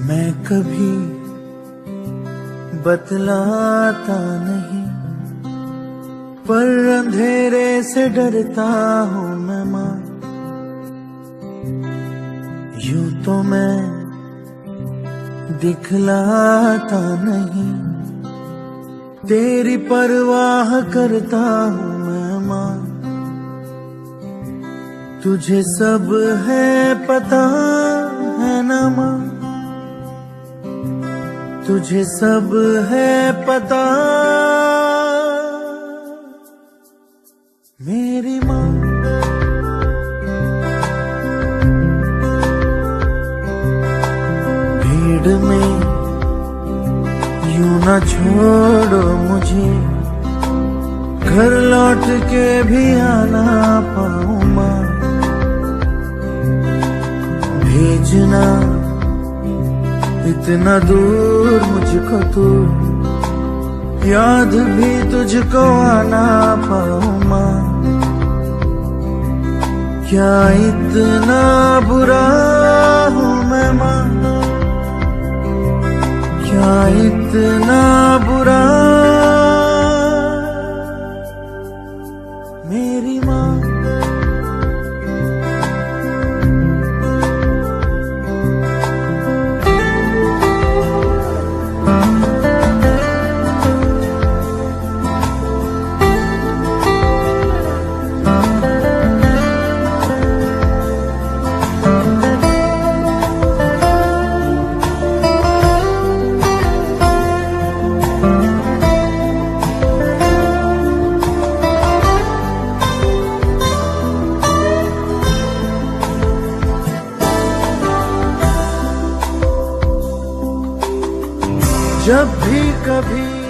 मैं कभी बतलाता नहीं, पर अंधेरे से डरता हूँ मैं माँ। यूं तो मैं दिखलाता नहीं, तेरी परवाह करता हूँ मैं माँ। तुझे सब है पता है ना माँ, तुझे सब है पता मेरी माँ। भीड़ में यूं ना छोड़ो मुझे, घर लौट के भी आना पाऊं माँ। भेजना इतना दूर मुझको तू, याद भी तुझको आना पाऊं माँ। क्या इतना बुरा हूँ मैं माँ, क्या इतना बुरा मेरी माँ। जब भी कभी